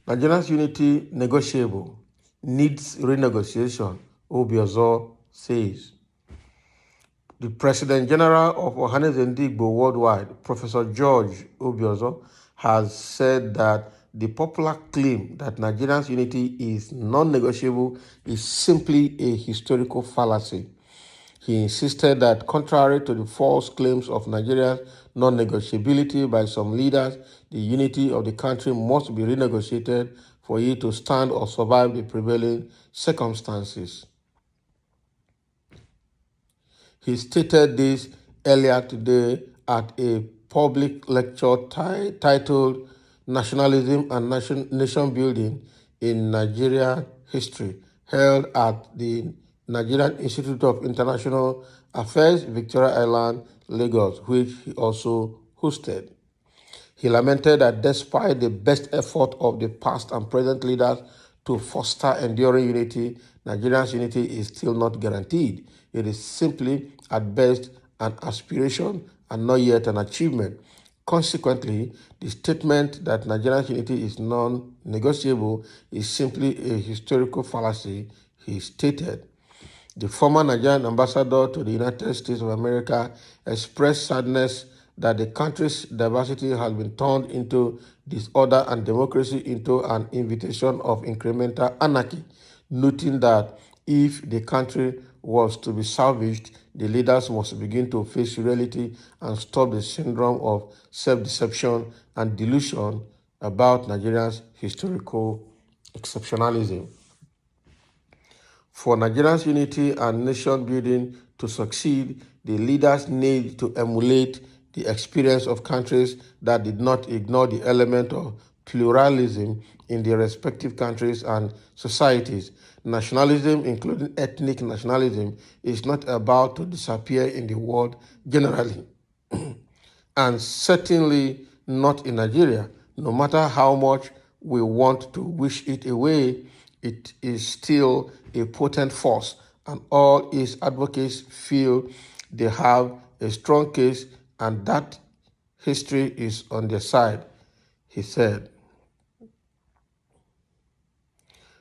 Nigeria's unity negotiable, needs renegotiation, Obiozor says. The President General of Ohanaeze Worldwide, Professor George Obiozor, has said that the popular claim that Nigeria's unity is non-negotiable is simply a historical fallacy. He insisted that contrary to the false claims of Nigeria's non-negotiability by some leaders, the unity of the country must be renegotiated for it to stand or survive the prevailing circumstances. He stated this earlier today at a public lecture titled Nationalism and Nation Building in Nigeria History, held at the Nigerian Institute of International Affairs, Victoria Island, Lagos, which he also hosted. He lamented that despite the best effort of the past and present leaders to foster enduring unity, Nigeria's unity is still not guaranteed. It is simply, at best, an aspiration and not yet an achievement. Consequently, the statement that Nigeria's unity is non-negotiable is simply a historical fallacy, he stated. The former Nigerian ambassador to the United States of America expressed sadness that the country's diversity has been turned into disorder and democracy into an invitation of incremental anarchy, noting that if the country was to be salvaged, the leaders must begin to face reality and stop the syndrome of self-deception and delusion about Nigeria's historical exceptionalism. For Nigeria's unity and nation building to succeed, the leaders need to emulate the experience of countries that did not ignore the element of pluralism in their respective countries and societies. Nationalism, including ethnic nationalism, is not about to disappear in the world generally, and certainly not in Nigeria. No matter how much we want to wish it away, it is still a potent force, and all its advocates feel they have a strong case and that history is on their side, he said.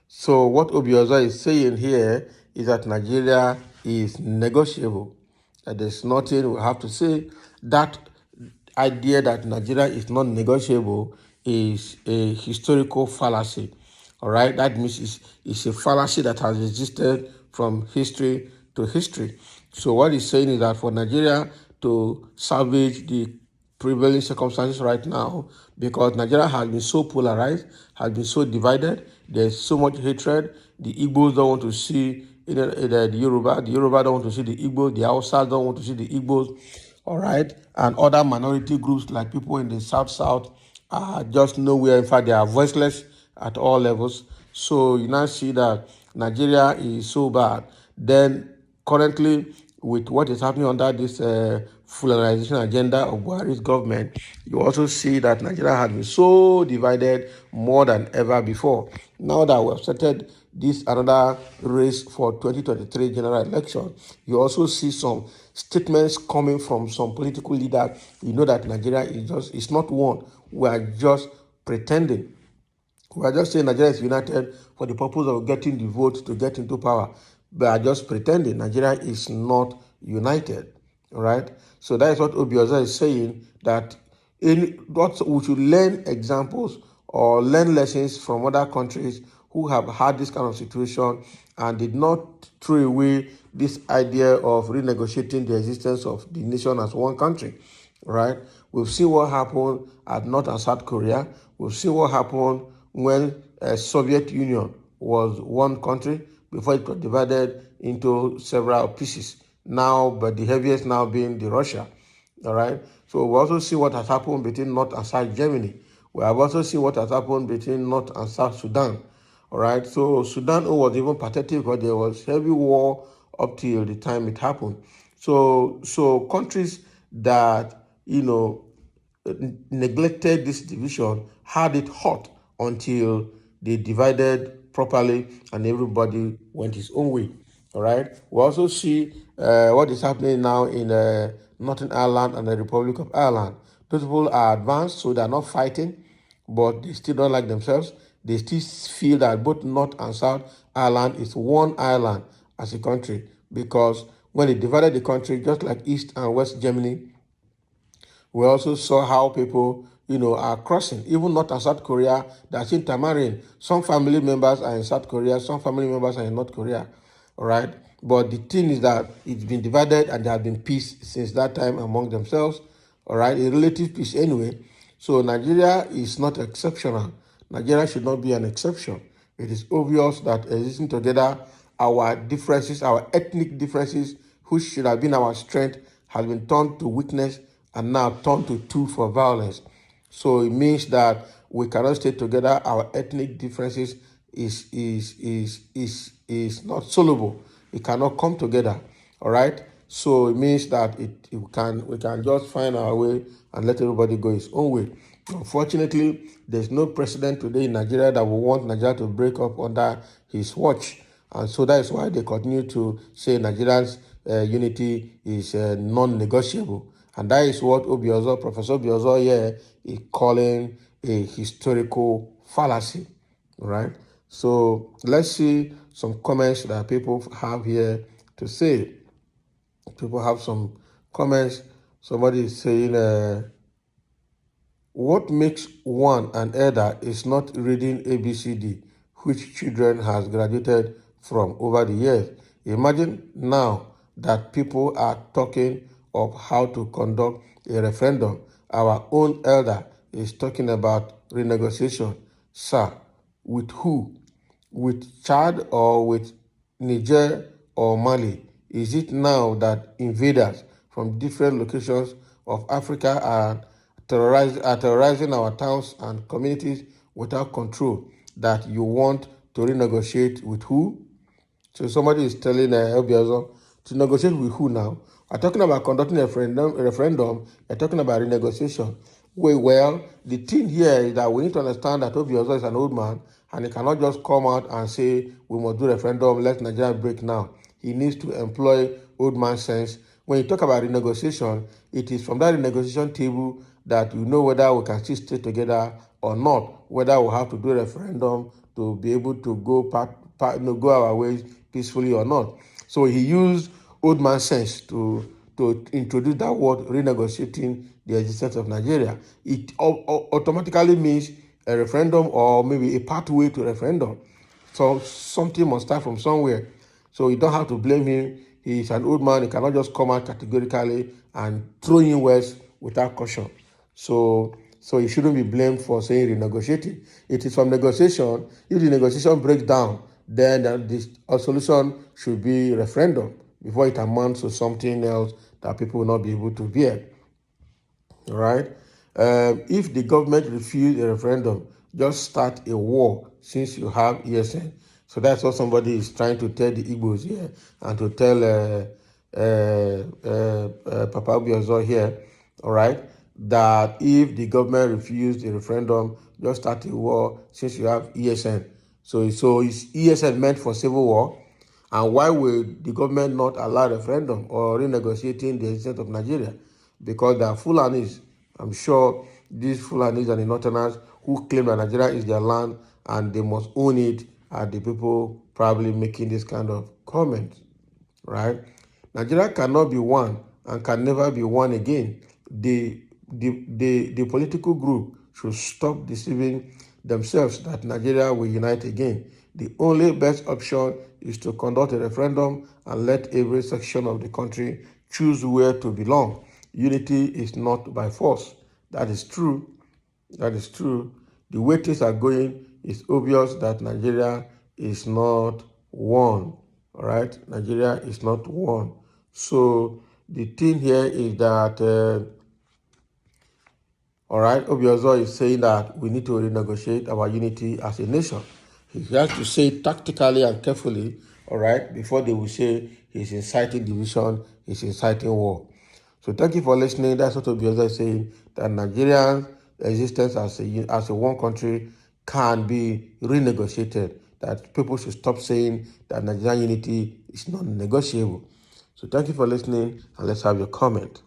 So what Obiozor is saying here is that Nigeria is negotiable. There's nothing we have to say. That idea that Nigeria is not negotiable is a historical fallacy. All right, that means it's a fallacy that has existed from history to history. So what he's saying is that for Nigeria to salvage the prevailing circumstances right now, because Nigeria has been so polarized, has been so divided, there's so much hatred. The Igbos don't want to see the Yoruba don't want to see the Igbos, the Hausa don't want to see the Igbos, all right? And other minority groups like people in the South are just nowhere. In fact, they are voiceless at all levels. So you now see that Nigeria is so bad. Then currently, with what is happening under this Fularization agenda of Buhari's government, you also see that Nigeria has been so divided more than ever before. Now that we have started this another race for 2023 general election, you also see some statements coming from some political leaders. You know that Nigeria is not one. We are just pretending. We are just saying Nigeria is united for the purpose of getting the vote to get into power. But are just pretending Nigeria is not united. All right? So that is what Obiozor is saying, that we should learn examples or learn lessons from other countries who have had this kind of situation and did not throw away this idea of renegotiating the existence of the nation as one country. Right? We've seen what happened at North and South Korea. We've seen what happened when Soviet Union was one country before it got divided into several pieces. Now, but the heaviest now being the Russia. All right. So we also see what has happened between North and South Germany. We have also seen what has happened between North and South Sudan. All right. So Sudan was even pathetic because there was heavy war up till the time it happened. So countries that neglected this division had it hot until they divided properly and everybody went his own way. All right. We also see what is happening now in Northern Ireland and the Republic of Ireland. Those people are advanced, so they're not fighting, but they still don't like themselves. They still feel that both North and South Ireland is one island as a country, because when they divided the country, just like East and West Germany, we also saw how people, are crossing. Even North and South Korea, that's intermarrying. Some family members are in South Korea, some family members are in North Korea. All right. But the thing is that it's been divided and there has been peace since that time among themselves. All right. A relative peace anyway. So Nigeria is not exceptional. Nigeria should not be an exception. It is obvious that existing together, our differences, our ethnic differences, which should have been our strength, has been turned to weakness and now turned to tool for violence. So it means that we cannot stay together. Our ethnic differences is not soluble. It cannot come together. All right. So it means that we can just find our way and let everybody go his own way. Unfortunately, there's no president today in Nigeria that will want Nigeria to break up under his watch. And so that is why they continue to say Nigeria's unity is non-negotiable. And that is what Professor Obiozo here is calling a historical fallacy. Right? So let's see some comments that people have here to say. People have some comments. Somebody is saying, what makes one an elder is not reading ABCD, which children has graduated from over the years. Imagine now that people are talking of how to conduct a referendum. Our own elder is talking about renegotiation. Sir, with who? With Chad or with Niger or Mali? Is it now that invaders from different locations of Africa are terrorizing our towns and communities without control that you want to renegotiate with who? So somebody is telling Obiozo to negotiate with who now? We're talking about conducting a referendum. We're talking about renegotiation. Well, the thing here is that we need to understand that Obiozo is an old man and he cannot just come out and say, we must do referendum, let Nigeria break now. He needs to employ old man sense. When you talk about renegotiation, it is from that renegotiation table that you know whether we can still stay together or not, whether we have to do a referendum to be able to go go our ways peacefully or not. So he used old man sense to introduce that word renegotiating the existence of Nigeria. It automatically means a referendum or maybe a pathway to referendum. So something must start from somewhere. So you don't have to blame him. He's an old man. He cannot just come out categorically and throw in words without caution. So he shouldn't be blamed for saying renegotiating. It is from negotiation. If the negotiation breaks down, then the solution should be referendum before it amounts to something else that people will not be able to bear. All right. If the government refuses a referendum, just start a war since you have ESN. So that's what somebody is trying to tell the Igbos here and to tell Papa Obiozo here. All right. That if the government refuses a referendum, just start a war since you have ESN. So is ESN meant for civil war? And why will the government not allow referendum or renegotiating the existence of Nigeria? Because they are Fulanis. I'm sure these Fulanis and the Northerners who claim that Nigeria is their land and they must own it are the people probably making this kind of comment, right? Nigeria cannot be one and can never be one again. The political group should stop deceiving themselves that Nigeria will unite again. The only best option is to conduct a referendum and let every section of the country choose where to belong. Unity is not by force. That is true. That is true. The way things are going, it's obvious that Nigeria is not one. All right? Nigeria is not one. So the thing here is that all right, Obiozo is saying that we need to renegotiate our unity as a nation. He has to say it tactically and carefully, all right, before they will say he's inciting division, he's inciting war. So thank you for listening. That's what Obiozo is saying, that Nigerian existence as a one country can be renegotiated, that people should stop saying that Nigerian unity is non-negotiable. So thank you for listening, and let's have your comment.